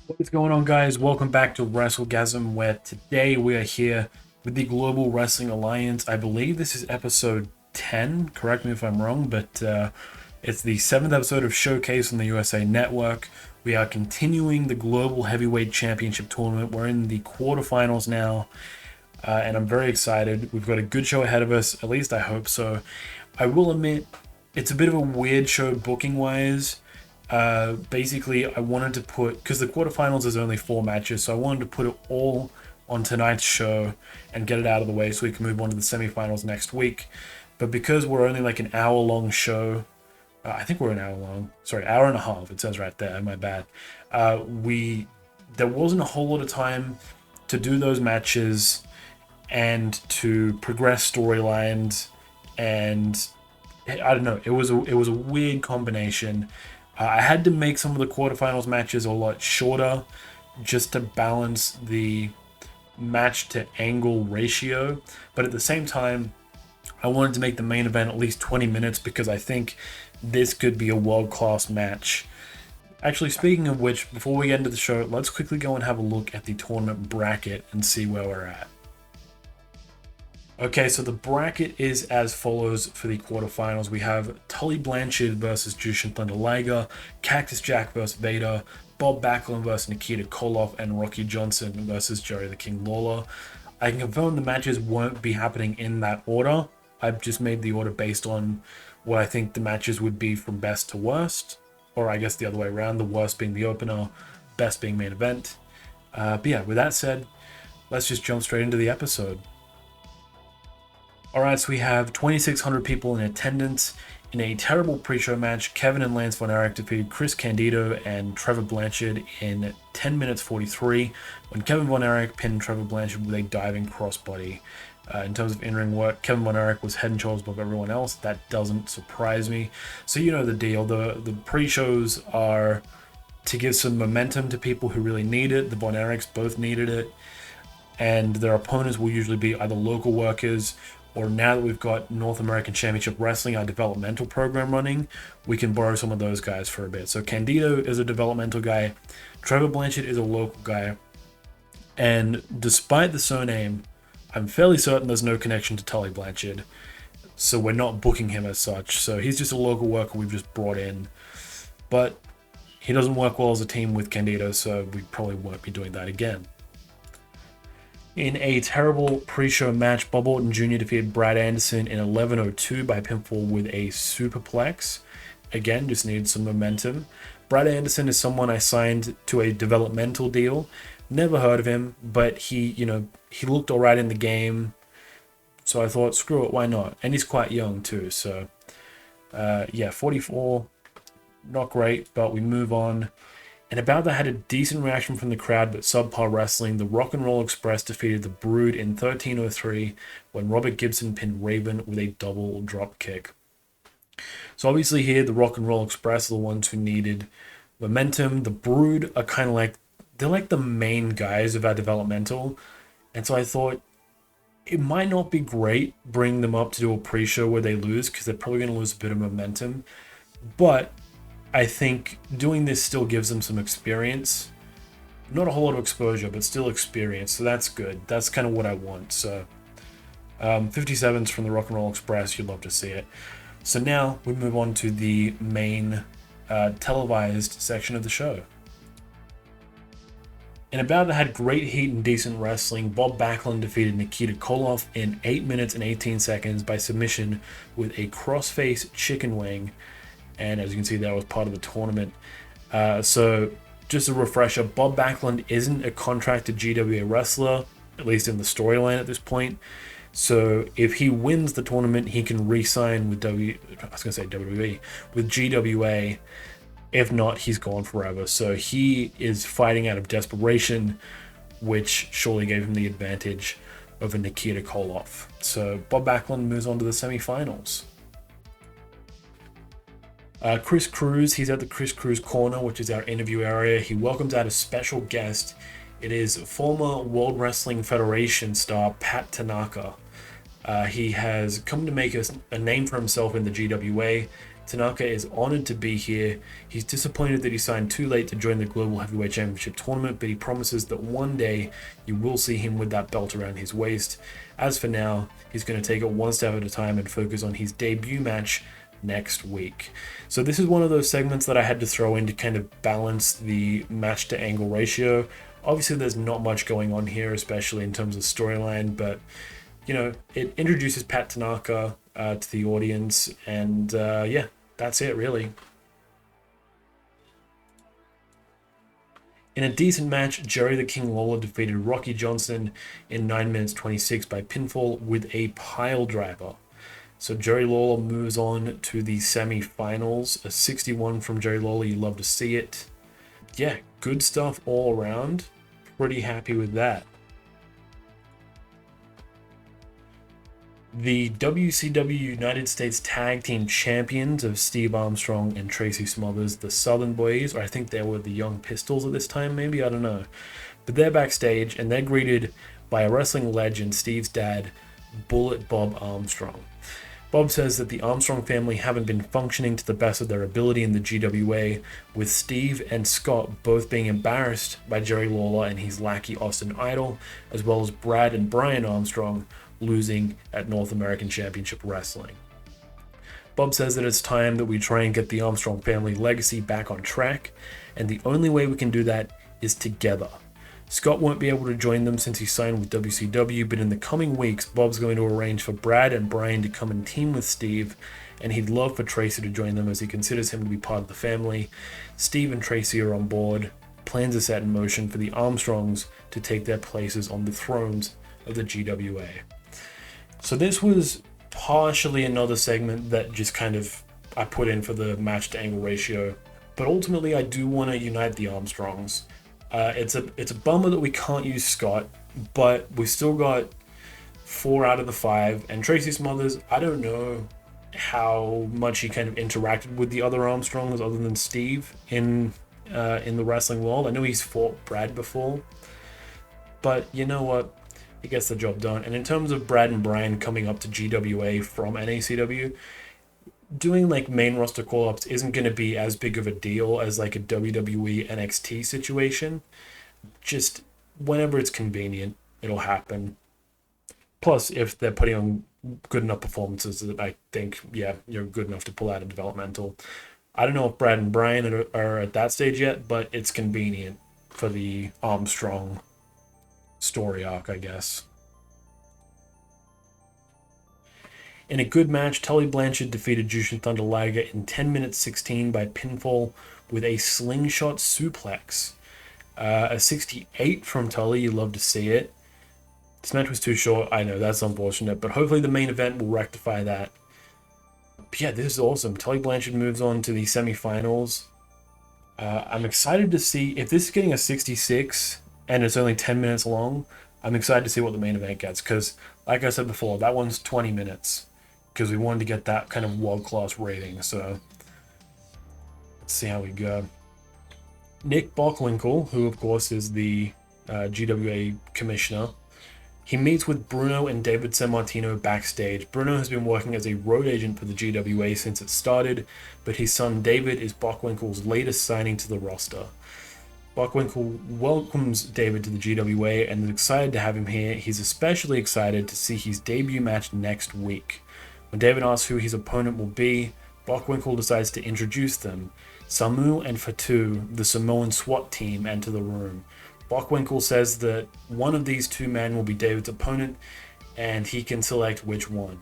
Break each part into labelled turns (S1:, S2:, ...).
S1: What is going on, guys? Welcome back to WrestleGasm, where today we are here with the Global Wrestling Alliance. I believe this is episode 10. Correct me if I'm wrong, but it's the seventh episode of Showcase on the USA Network. We are continuing the Global Heavyweight Championship tournament. We're in the quarterfinals now, and I'm very excited. We've got a good show ahead of us, at least I hope so. I will admit, it's a bit of a weird show booking wise. Basically, I wanted to put, because the quarterfinals is only 4 matches, so I wanted to put it all on tonight's show and get it out of the way so we can move on to the semifinals next week. But because we're only like an hour long show, I think we're an hour long, sorry, hour and a half, it says right there, my bad. There wasn't a whole lot of time to do those matches and to progress storylines, and I don't know, it was a weird combination. I had to make some of the quarterfinals matches a lot shorter just to balance the match to angle ratio. But at the same time, I wanted to make the main event at least 20 minutes because I think this could be a world class match. Actually, speaking of which, before we get into the show, let's quickly go and have a look at the tournament bracket and see where we're at. Okay, so the bracket is as follows for the quarterfinals. We have Tully Blanchard versus Jushin Thunder Liger, Cactus Jack versus Vader, Bob Backlund versus Nikita Koloff, and Rocky Johnson versus Jerry the King Lawler. I can confirm the matches won't be happening in that order. I've just made the order based on what I think the matches would be from best to worst, or I guess the other way around, the worst being the opener, best being main event. But yeah, with that said, let's just jump straight into the episode. Alright, so we have 2,600 people in attendance. In a terrible pre-show match, Kevin and Lance Von Erich defeated Chris Candido and Trevor Blanchard in 10 minutes 43, when Kevin Von Erich pinned Trevor Blanchard with a diving crossbody. In terms of in-ring work, Kevin Von Erich was head and shoulders above everyone else. That doesn't surprise me. So you know the deal. The pre-shows are to give some momentum to people who really need it. The Von Erichs both needed it. And their opponents will usually be either local workers, or now that we've got North American Championship Wrestling, our developmental program running, we can borrow some of those guys for a bit. So Candido is a developmental guy, Trevor Blanchard is a local guy, and despite the surname, I'm fairly certain there's no connection to Tully Blanchard, so we're not booking him as such. So he's just a local worker we've just brought in, but he doesn't work well as a team with Candido, so we probably won't be doing that again. In a terrible pre-show match, Bob Orton Jr. defeated Brad Anderson in 11:02 by pinfall with a superplex. Again, just needed some momentum. Brad Anderson is someone I signed to a developmental deal. Never heard of him, but he looked alright in the game. So I thought, screw it, why not? And he's quite young too, so yeah, 44, not great, but we move on. And About That had a decent reaction from the crowd, but subpar wrestling. The Rock and Roll Express defeated the Brood in 13:03 when Robert Gibson pinned Raven with a double drop kick. So obviously here, the Rock and Roll Express are the ones who needed momentum. The Brood are kind of like, they're like the main guys of our developmental. And so I thought it might not be great bringing them up to do a pre-show where they lose, because they're probably going to lose a bit of momentum. But I think doing this still gives them some experience. Not a whole lot of exposure, but still experience. So that's good. That's kind of what I want. So 57s from the Rock and Roll Express. You'd love to see it. So now we move on to the main televised section of the show. In a bout that had great heat and decent wrestling, Bob Backlund defeated Nikita Koloff in 8 minutes and 18 seconds by submission with a crossface chicken wing. And as you can see, that was part of the tournament. So just a refresher, Bob Backlund isn't a contracted GWA wrestler, at least in the storyline at this point. So if he wins the tournament, he can re-sign with WWE, with GWA. If not, he's gone forever. So he is fighting out of desperation, which surely gave him the advantage over Nikita Koloff. So Bob Backlund moves on to the semifinals. Chris Cruz, he's at the Chris Cruz Corner, which is our interview area. He welcomes out a special guest. It is former World Wrestling Federation star Pat Tanaka. He has come to make a name for himself in the GWA, Tanaka is honored to be here. He's disappointed that he signed too late to join the Global Heavyweight Championship tournament, but he promises that one day you will see him with that belt around his waist. As for now, he's going to take it one step at a time and focus on his debut match next week. So this is one of those segments that I had to throw in to kind of balance the match to angle ratio. Obviously there's not much going on here, especially in terms of storyline, but you know, it introduces Pat Tanaka to the audience, and yeah, that's it really. In a decent match, Jerry the King Lawler defeated Rocky Johnson in 9 minutes 26 by pinfall with a pile driver. So Jerry Lawler moves on to the semi-finals. A 61 from Jerry Lawler, you love to see it. Yeah, good stuff all around. Pretty happy with that. The WCW United States Tag Team Champions of Steve Armstrong and Tracy Smothers, the Southern Boys, or I think they were the Young Pistols at this time, maybe, I don't know. But they're backstage and they're greeted by a wrestling legend, Steve's dad, Bullet Bob Armstrong. Bob says that the Armstrong family haven't been functioning to the best of their ability in the GWA, with Steve and Scott both being embarrassed by Jerry Lawler and his lackey Austin Idol, as well as Brad and Brian Armstrong losing at North American Championship Wrestling. Bob says that it's time that we try and get the Armstrong family legacy back on track, and the only way we can do that is together. Scott won't be able to join them since he signed with WCW, but in the coming weeks, Bob's going to arrange for Brad and Brian to come and team with Steve, and he'd love for Tracy to join them as he considers him to be part of the family. Steve and Tracy are on board. Plans are set in motion for the Armstrongs to take their places on the thrones of the GWA. So this was partially another segment that just kind of I put in for the match to angle ratio, but ultimately I do want to unite the Armstrongs. It's a bummer that we can't use Scott, but we've still got 4 out of the 5, and Tracy Smothers, I don't know how much he kind of interacted with the other Armstrongs other than Steve in the wrestling world. I know he's fought Brad before, but you know what? He gets the job done. And in terms of Brad and Brian coming up to GWA from NACW, doing like main roster call-ups isn't going to be as big of a deal as like a WWE NXT situation. Just whenever it's convenient, it'll happen. Plus, if they're putting on good enough performances, that I think, yeah, you're good enough to pull out a developmental. I don't know if Brad and Brian are at that stage yet, but it's convenient for the Armstrong story arc, I guess. In a good match, Tully Blanchard defeated Jushin Thunder Liger in 10 minutes 16 by pinfall with a slingshot suplex. A 68 from Tully, you love to see it. This match was too short, I know, that's unfortunate, but hopefully the main event will rectify that. But yeah, this is awesome. Tully Blanchard moves on to the semifinals. I'm excited to see, if this is getting a 66 and it's only 10 minutes long, I'm excited to see what the main event gets, because like I said before, that one's 20 minutes. Because we wanted to get that kind of world-class rating, so let's see how we go. Nick Bockwinkel, who of course is the GWA commissioner, he meets with Bruno and David Sammartino backstage. Bruno has been working as a road agent for the GWA since it started, but his son David is Bockwinkel's latest signing to the roster. Bockwinkel welcomes David to the GWA and is excited to have him here. He's especially excited to see his debut match next week. When David asks who his opponent will be, Bockwinkel decides to introduce them. Samu and Fatu, the Samoan SWAT team, enter the room. Bockwinkel says that one of these 2 men will be David's opponent, and he can select which one.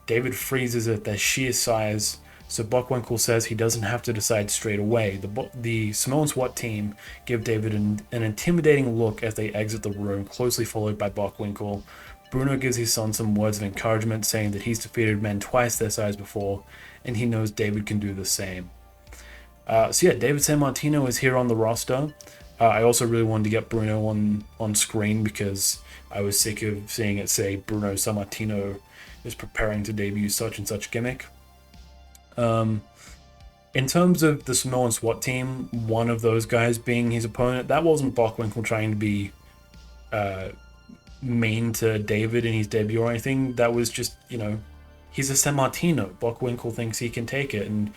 S1: David freezes at their sheer size, so Bockwinkel says he doesn't have to decide straight away. The Samoan SWAT team give David an intimidating look as they exit the room, closely followed by Bockwinkel. Bruno gives his son some words of encouragement, saying that he's defeated men twice their size before, and he knows David can do the same. So yeah, David Sammartino is here on the roster. I also really wanted to get Bruno on screen because I was sick of seeing it say Bruno Sammartino is preparing to debut such and such gimmick. In terms of the Samoan SWAT team, one of those guys being his opponent, that wasn't Bockwinkel trying to be mean to David in his debut or anything. That was just, you know, He's a Sammartino. Bockwinkel thinks he can take it, and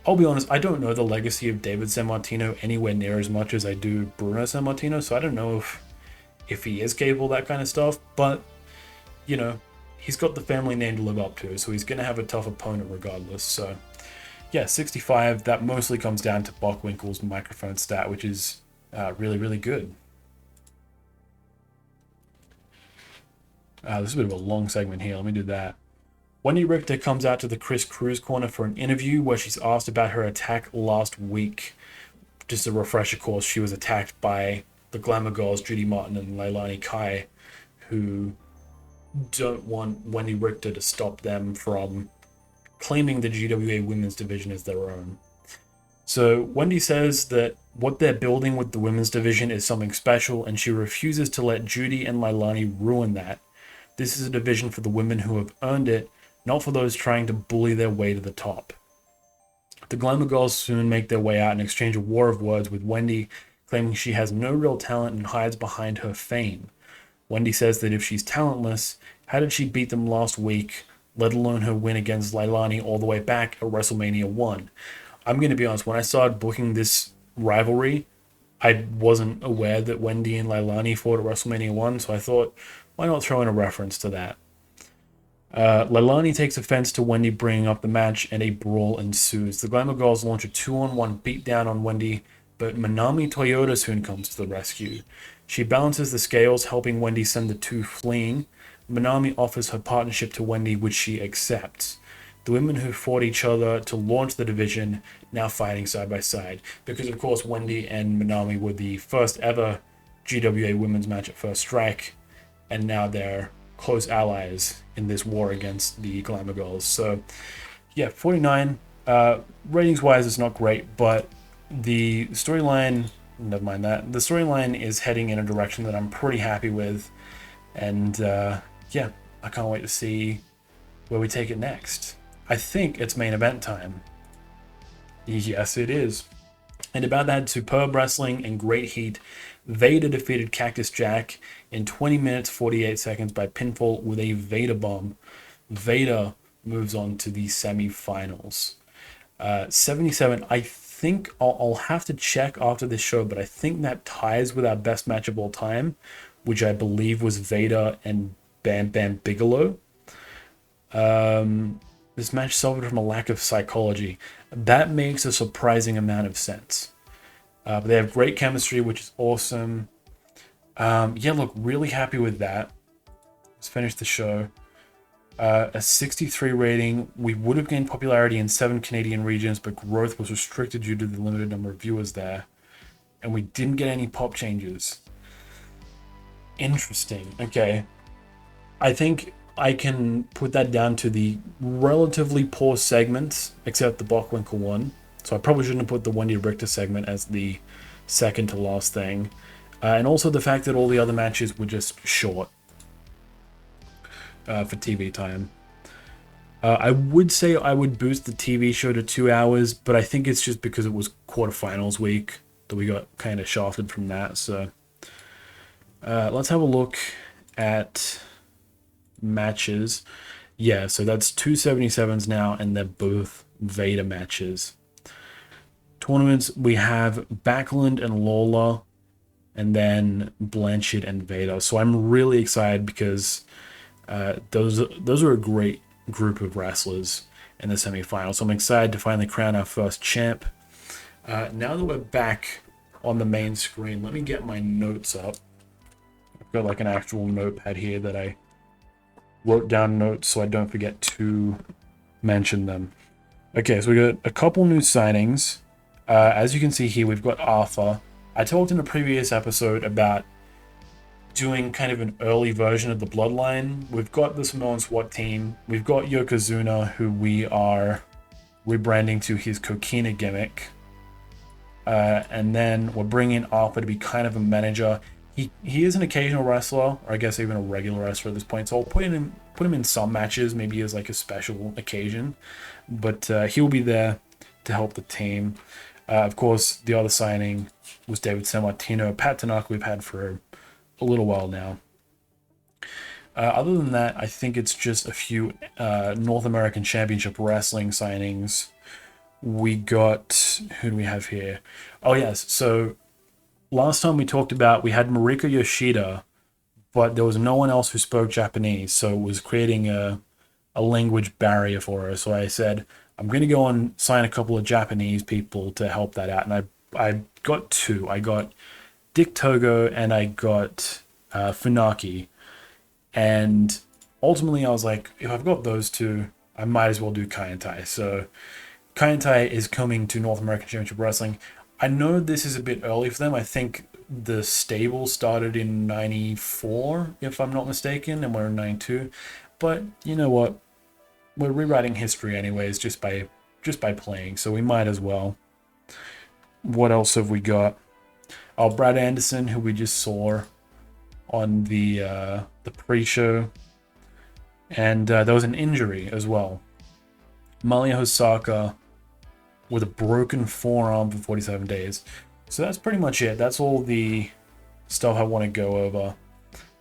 S1: I'll be honest, I don't know the legacy of David Sammartino anywhere near as much as I do Bruno Sammartino, so I don't know if he is capable of that kind of stuff, but, you know, he's got the family name to live up to, so he's going to have a tough opponent regardless. So, yeah, 65, that mostly comes down to Bockwinkel's microphone stat, which is really, really good. This is a bit of a long segment here. Let me do that. Wendy Richter comes out to the Chris Cruz corner for an interview where she's asked about her attack last week. Just a refresher course, she was attacked by the Glamour Girls, Judy Martin and Leilani Kai, who don't want Wendy Richter to stop them from claiming the GWA women's division as their own. So Wendy says that what they're building with the women's division is something special, and she refuses to let Judy and Leilani ruin that. This is a division for the women who have earned it, not for those trying to bully their way to the top. The Glamour Girls soon make their way out and exchange a war of words with Wendy, claiming she has no real talent and hides behind her fame. Wendy says that if she's talentless, how did she beat them last week, let alone her win against Leilani all the way back at WrestleMania 1? I'm going to be honest, when I started booking this rivalry, I wasn't aware that Wendy and Leilani fought at WrestleMania 1, so I thought, why not throw in a reference to that? Leilani takes offense to Wendy bringing up the match, and a brawl ensues. The Glamour Girls launch a 2-on-1 beatdown on Wendy, but Manami Toyota soon comes to the rescue. She balances the scales, helping Wendy send the two fleeing. Manami offers her partnership to Wendy, which she accepts. The women who fought each other to launch the division now fighting side by side, because of course Wendy and Manami were the first ever GWA women's match at First Strike, and now they're close allies in this war against the Glamour Girls. So yeah, 49 ratings wise it's not great, but the storyline, never mind that, the storyline is heading in a direction that I'm pretty happy with, and yeah, I can't wait to see where we take it next. I think it's main event time. Yes, it is. And about that superb wrestling and great heat, Vader defeated Cactus Jack in 20 minutes 48 seconds by pinfall with a Vader bomb. Vader moves on to the semi-finals. 77, I think I'll have to check after this show, but I think that ties with our best match of all time, which I believe was Vader and Bam Bam Bigelow. This match suffered from a lack of psychology. That makes a surprising amount of sense. But they have great chemistry, which is awesome. Yeah, look, really happy with that. Let's finish the show. A 63 rating. We would have gained popularity in 7 Canadian regions, but growth was restricted due to the limited number of viewers there. And we didn't get any pop changes. Interesting. Okay. I think I can put that down to the relatively poor segments, except the Bockwinkel one. So I probably shouldn't have put the Wendy Richter segment as the second to last thing. And also the fact that all the other matches were just short for TV time. I would say I would boost the TV show to 2 hours, but I think it's just because it was quarterfinals week that we got kind of shafted from that. So let's have a look at matches. Yeah, so that's 277s now, and they're both Vader matches. Tournaments, we have Backlund and Lawler, and then Blanchard and Vader. So I'm really excited because those are a great group of wrestlers in the semifinals. So I'm excited to finally crown our first champ. Now that we're back on the main screen, let me get my notes up. I've got like an actual notepad here that I wrote down notes so I don't forget to mention them. Okay, so we got a couple new signings. As you can see here, we've got Arthur. I talked in a previous episode about doing kind of an early version of the Bloodline. We've got the Samoan SWAT team. We've got Yokozuna, who we are rebranding to his Kokina gimmick. And then we're bringing Arthur to be kind of a manager. He is an occasional wrestler, or I guess even a regular wrestler at this point. So I'll put him in some matches, maybe as like a special occasion. But he will be there to help the team. Of course, the other signing was David Sammartino. Pat Tanaka we've had for a little while now. Other than that, I think it's just a few North American Championship Wrestling signings. We got, who do we have here? Oh, yes. So last time we talked about, we had Mariko Yoshida, but there was no one else who spoke Japanese. So it was creating a language barrier for her. So I said, I'm going to go and sign a couple of Japanese people to help that out. And I got two. I got Dick Togo and I got Funaki. And ultimately, I was like, if I've got those two, I might as well do Kai and Tai. So Kai and Tai is coming to North American Championship Wrestling. I know this is a bit early for them. I think the stable started in 94, if I'm not mistaken, and we're in 92. But you know what? We're rewriting history anyways, just by playing, so we might as well. What else have we got? Oh, Brad Anderson, who we just saw on the pre-show, and there was an injury as well. Malia Hosaka with a broken forearm for 47 days. So that's pretty much it. That's all the stuff I want to go over.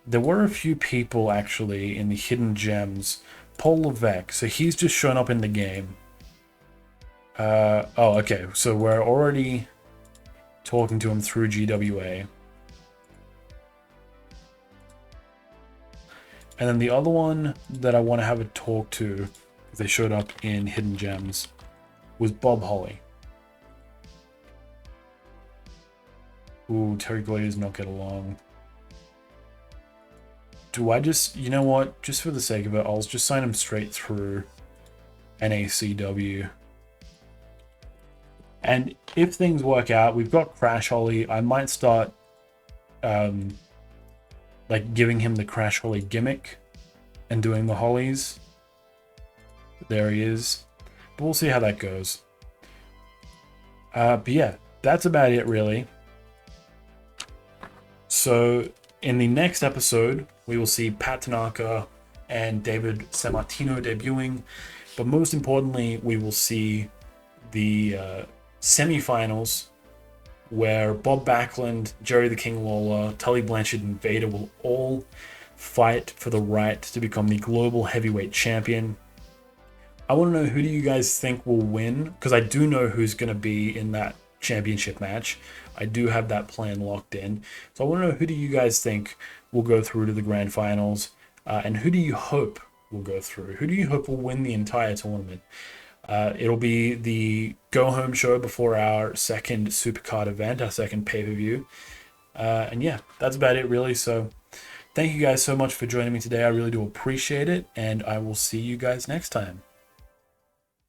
S1: There were a few people actually in the hidden gems. Paul Levesque, so he's just shown up in the game. Oh, okay. So we're already talking to him through GWA. And then the other one that I want to have a talk to, because they showed up in Hidden Gems, was Bob Holly. Ooh, Terry Glade does not get along. Do I just, you know what, just for the sake of it, I'll just sign him straight through NACW. And if things work out, we've got Crash Holly. I might start like giving him the Crash Holly gimmick and doing the Hollies. There he is. But we'll see how that goes. But yeah, that's about it really. So in the next episode, we will see Pat Tanaka and David Sammartino debuting. But most importantly, we will see the semifinals where Bob Backlund, Jerry the King Lawler, Tully Blanchard, and Vader will all fight for the right to become the global heavyweight champion. I want to know, who do you guys think will win? Because I do know who's going to be in that championship match. I do have that plan locked in. So I want to know, who do you guys think will go through to the grand finals? And who do you hope will go through? Who do you hope will win the entire tournament? It'll be the go-home show before our second Supercard event, our second pay-per-view. And yeah, that's about it really. So thank you guys so much for joining me today. I really do appreciate it. And I will see you guys next time.